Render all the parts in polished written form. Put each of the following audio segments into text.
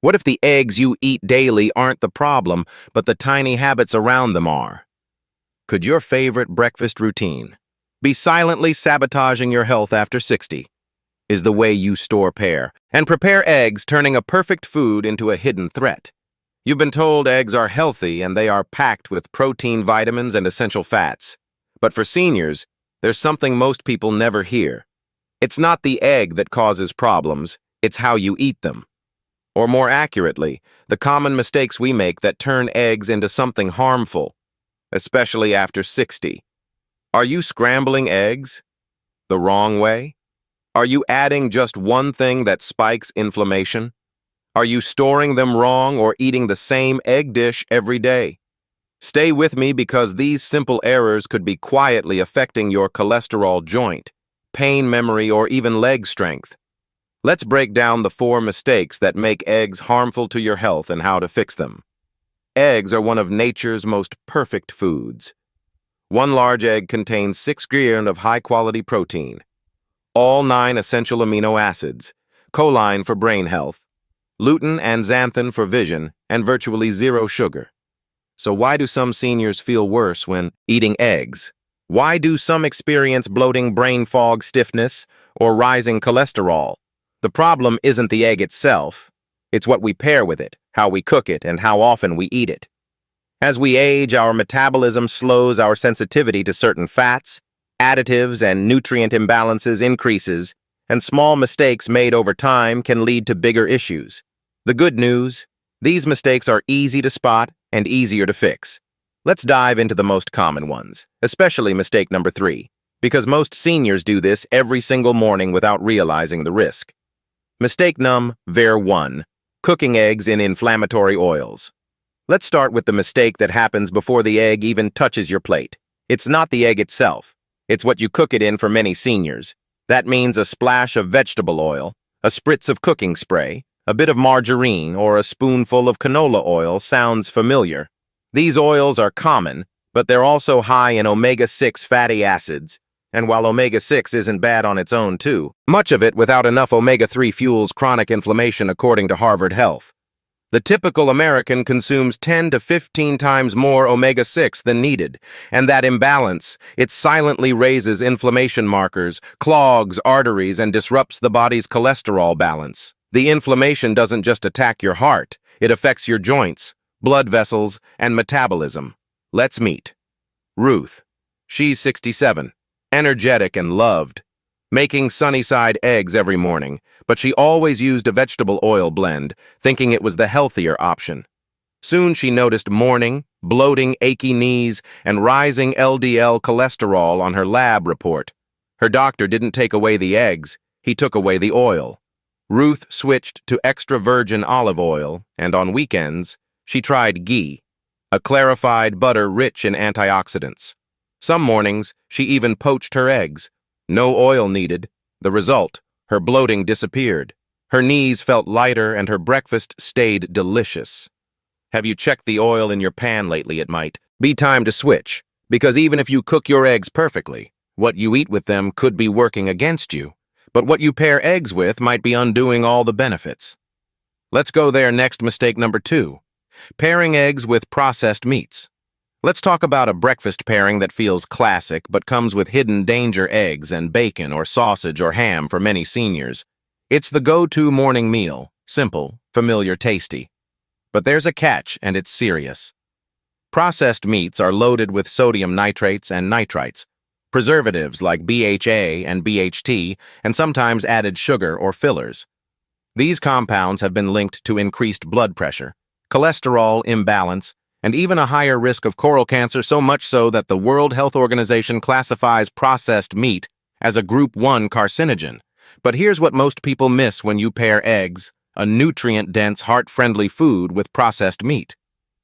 What if the eggs you eat daily aren't the problem, but the tiny habits around them are? Could your favorite breakfast routine be silently sabotaging your health after 60? Is the way you store, pair, and prepare eggs turning a perfect food into a hidden threat? You've been told eggs are healthy and they are packed with protein, vitamins, and essential fats. But for seniors, there's something most people never hear. It's not the egg that causes problems, it's how you eat them. Or more accurately, the common mistakes we make that turn eggs into something harmful, especially after 60. Are you scrambling eggs the wrong way? Are you adding just one thing that spikes inflammation? Are you storing them wrong or eating the same egg dish every day? Stay with me because these simple errors could be quietly affecting your cholesterol, joint, pain, memory, or even leg strength. Let's break down the 4 mistakes that make eggs harmful to your health and how to fix them. Eggs are one of nature's most perfect foods. One large egg contains 6 grams of high-quality protein, all 9 essential amino acids, choline for brain health, lutein and xanthan for vision, and virtually 0 sugar. So why do some seniors feel worse when eating eggs? Why do some experience bloating, brain fog, stiffness, or rising cholesterol? The problem isn't the egg itself. It's what we pair with it, how we cook it, and how often we eat it. As we age, our metabolism slows, our sensitivity to certain fats, additives, and nutrient imbalances increases, and small mistakes made over time can lead to bigger issues. The good news: these mistakes are easy to spot and easier to fix. Let's dive into the most common ones, especially mistake number 3, because most seniors do this every single morning without realizing the risk. Mistake number 1, cooking eggs in inflammatory oils. Let's start with the mistake that happens before the egg even touches your plate. It's not the egg itself. It's what you cook it in for many seniors. That means a splash of vegetable oil, a spritz of cooking spray, a bit of margarine, or a spoonful of canola oil sounds familiar. These oils are common, but they're also high in omega-6 fatty acids. And while omega-6 isn't bad on its own too, much of it without enough omega-3 fuels chronic inflammation according to Harvard Health. The typical American consumes 10 to 15 times more omega-6 than needed, and that imbalance, it silently raises inflammation markers, clogs arteries, and disrupts the body's cholesterol balance. The inflammation doesn't just attack your heart, it affects your joints, blood vessels, and metabolism. Let's meet Ruth. She's 67. Energetic and loved, making sunny-side eggs every morning, but she always used a vegetable oil blend, thinking it was the healthier option. Soon she noticed morning, bloating, achy knees, and rising LDL cholesterol on her lab report. Her doctor didn't take away the eggs, he took away the oil. Ruth switched to extra virgin olive oil, and on weekends, she tried ghee, a clarified butter rich in antioxidants. Some mornings, she even poached her eggs. No oil needed. The result, her bloating disappeared. Her knees felt lighter and her breakfast stayed delicious. Have you checked the oil in your pan lately? It might be time to switch, because even if you cook your eggs perfectly, what you eat with them could be working against you. But what you pair eggs with might be undoing all the benefits. Let's go there next. Mistake number 2, pairing eggs with processed meats. Let's talk about a breakfast pairing that feels classic but comes with hidden danger: eggs and bacon or sausage or ham for many seniors. It's the go-to morning meal, simple, familiar, tasty. But there's a catch, and it's serious. Processed meats are loaded with sodium nitrates and nitrites, preservatives like BHA and BHT, and sometimes added sugar or fillers. These compounds have been linked to increased blood pressure, cholesterol imbalance, and even a higher risk of colon cancer, so much so that the World Health Organization classifies processed meat as a Group 1 carcinogen. But here's what most people miss when you pair eggs, a nutrient-dense, heart-friendly food, with processed meat.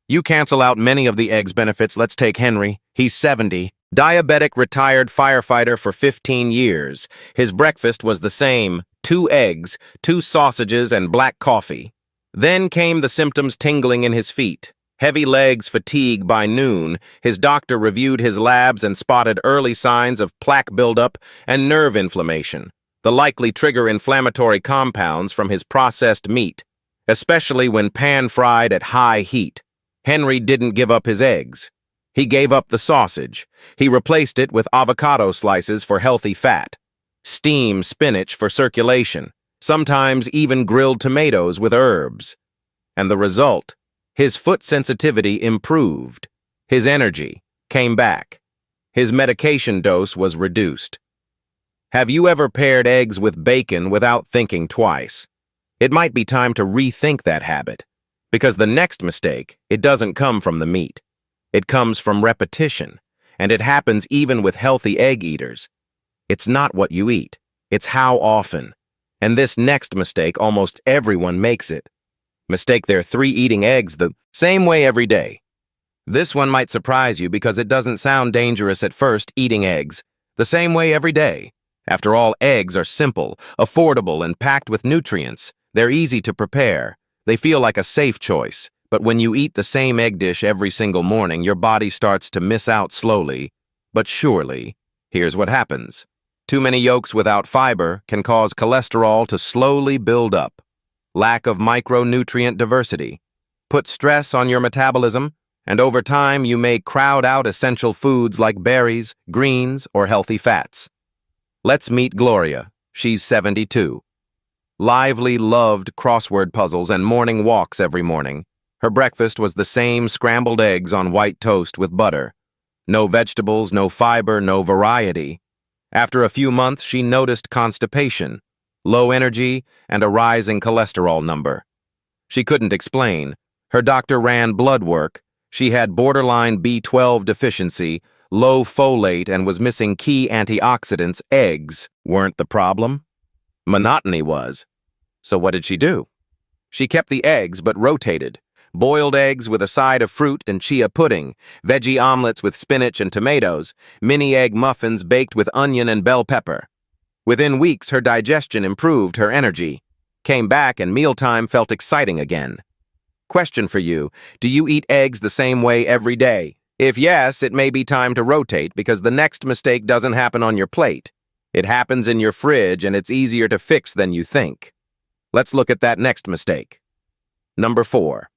You cancel out many of the egg's benefits. Let's take Henry. He's 70, diabetic, retired firefighter for 15 years. His breakfast was the same: 2 eggs, 2 sausages, and black coffee. Then came the symptoms: tingling in his feet, heavy legs, fatigue by noon. His doctor reviewed his labs and spotted early signs of plaque buildup and nerve inflammation, the likely trigger inflammatory compounds from his processed meat. especially when pan-fried at high heat. Henry didn't give up his eggs. He gave up the sausage. He replaced it with avocado slices for healthy fat, steamed spinach for circulation, sometimes even grilled tomatoes with herbs. And the result? His foot sensitivity improved. His energy came back. His medication dose was reduced. Have you ever paired eggs with bacon without thinking twice? It might be time to rethink that habit, because the next mistake, it doesn't come from the meat. It comes from repetition, and it happens even with healthy egg eaters. It's not what you eat, it's how often. And this next mistake, almost everyone makes it. Mistake their 3 eating eggs the same way every day. This one might surprise you because it doesn't sound dangerous at first, eating eggs the same way every day. After all, eggs are simple, affordable, and packed with nutrients. They're easy to prepare. They feel like a safe choice. But when you eat the same egg dish every single morning, your body starts to miss out slowly, but surely. Here's what happens. Too many yolks without fiber can cause cholesterol to slowly build up. Lack of micronutrient diversity. Put stress on your metabolism, and over time you may crowd out essential foods like berries, greens, or healthy fats. Let's meet Gloria. She's 72. Lively loved crossword puzzles and morning walks every morning. Her breakfast was the same scrambled eggs on white toast with butter. No vegetables, no fiber, no variety. After a few months, she noticed constipation, low energy, and a rising cholesterol number. She couldn't explain. Her doctor ran blood work. She had borderline B12 deficiency, low folate, and was missing key antioxidants. Eggs weren't the problem. Monotony was. So what did she do? She kept the eggs but rotated. Boiled eggs with a side of fruit and chia pudding, veggie omelets with spinach and tomatoes, mini egg muffins baked with onion and bell pepper. Within weeks, her digestion improved, her energy came back, and mealtime felt exciting again. Question for you: do you eat eggs the same way every day? If yes, it may be time to rotate, because the next mistake doesn't happen on your plate. It happens in your fridge, and it's easier to fix than you think. Let's look at that next mistake. Number 4.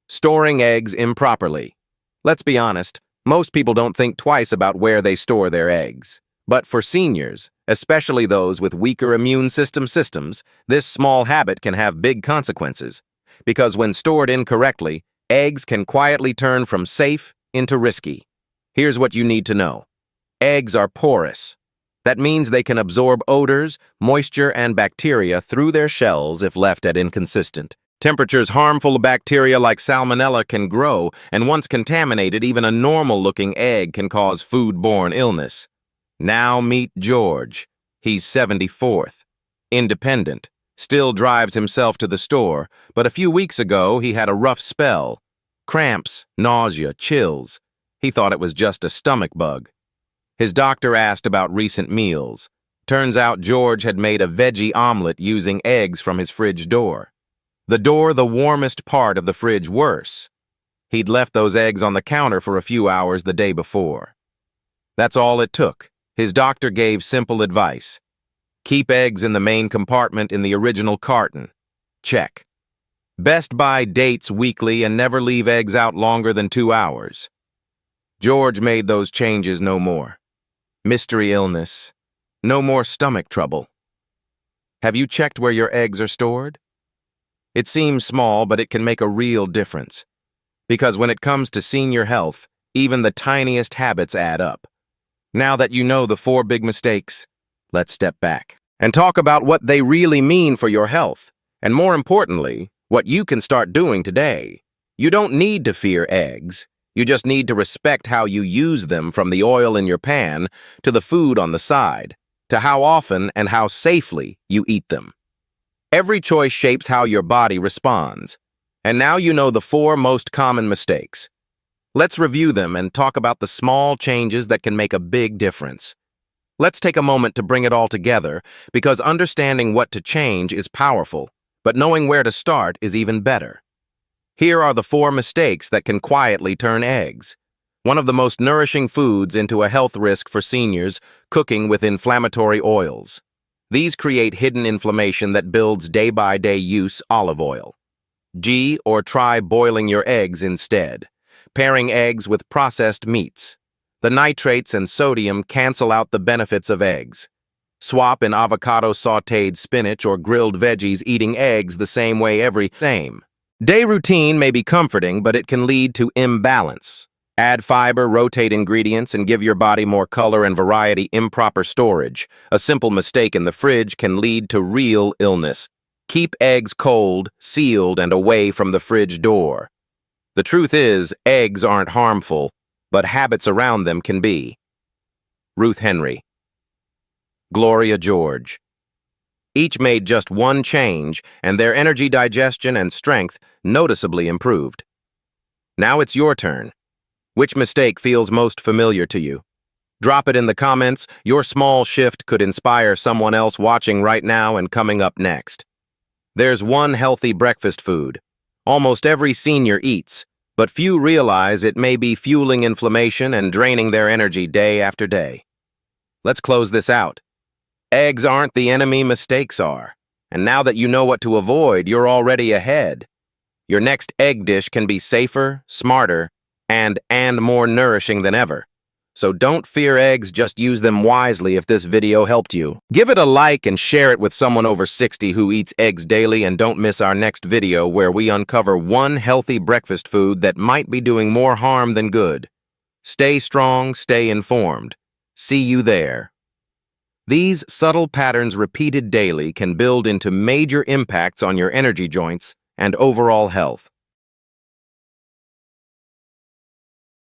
Storing eggs improperly. Let's be honest, most people don't think twice about where they store their eggs. But for seniors, especially those with weaker immune systems, this small habit can have big consequences. Because when stored incorrectly, eggs can quietly turn from safe into risky. Here's what you need to know. Eggs are porous. That means they can absorb odors, moisture, and bacteria through their shells if left at inconsistent temperatures. Harmful bacteria like salmonella can grow, and once contaminated, even a normal-looking egg can cause food-borne illness. Now meet George. He's 74th. Independent. Still drives himself to the store, but a few weeks ago he had a rough spell. Cramps, nausea, chills. He thought it was just a stomach bug. His doctor asked about recent meals. Turns out George had made a veggie omelet using eggs from his fridge door. The warmest part of the fridge, worse. He'd left those eggs on the counter for a few hours the day before. That's all it took. His doctor gave simple advice. Keep eggs in the main compartment in the original carton. Check. Best buy dates weekly and never leave eggs out longer than 2 hours. George made those changes no more. Mystery illness. No more stomach trouble. Have you checked where your eggs are stored? It seems small, but it can make a real difference. Because when it comes to senior health, even the tiniest habits add up. Now that you know the 4 big mistakes, let's step back and talk about what they really mean for your health, and more importantly, what you can start doing today. You don't need to fear eggs. You just need to respect how you use them, from the oil in your pan to the food on the side, to how often and how safely you eat them. Every choice shapes how your body responds. And now you know the 4 most common mistakes. Let's review them and talk about the small changes that can make a big difference. Let's take a moment to bring it all together, because understanding what to change is powerful, but knowing where to start is even better. Here are the 4 mistakes that can quietly turn eggs, one of the most nourishing foods, into a health risk for seniors: cooking with inflammatory oils. These create hidden inflammation that builds day-by-day use. Olive oil. G, or try boiling your eggs instead. Pairing eggs with processed meats. The nitrates and sodium cancel out the benefits of eggs. Swap in avocado sautéed spinach or grilled veggies, eating eggs the same way every same. Day routine may be comforting, but it can lead to imbalance. Add fiber, rotate ingredients, and give your body more color and variety. Improper storage. A simple mistake in the fridge can lead to real illness. Keep eggs cold, sealed, and away from the fridge door. The truth is, eggs aren't harmful, but habits around them can be. Ruth Henry. Gloria George. Each made just one change, and their energy, digestion, and strength noticeably improved. Now it's your turn. Which mistake feels most familiar to you? Drop it in the comments. Your small shift could inspire someone else watching right now and coming up next. There's one healthy breakfast food almost every senior eats, but few realize it may be fueling inflammation and draining their energy day after day. Let's close this out. Eggs aren't the enemy, mistakes are. And now that you know what to avoid, you're already ahead. Your next egg dish can be safer, smarter, and more nourishing than ever. So don't fear eggs, just use them wisely. If this video helped you, give it a like and share it with someone over 60 who eats eggs daily, and don't miss our next video where we uncover one healthy breakfast food that might be doing more harm than good. Stay strong, stay informed. See you there. These subtle patterns repeated daily can build into major impacts on your energy joints and overall health.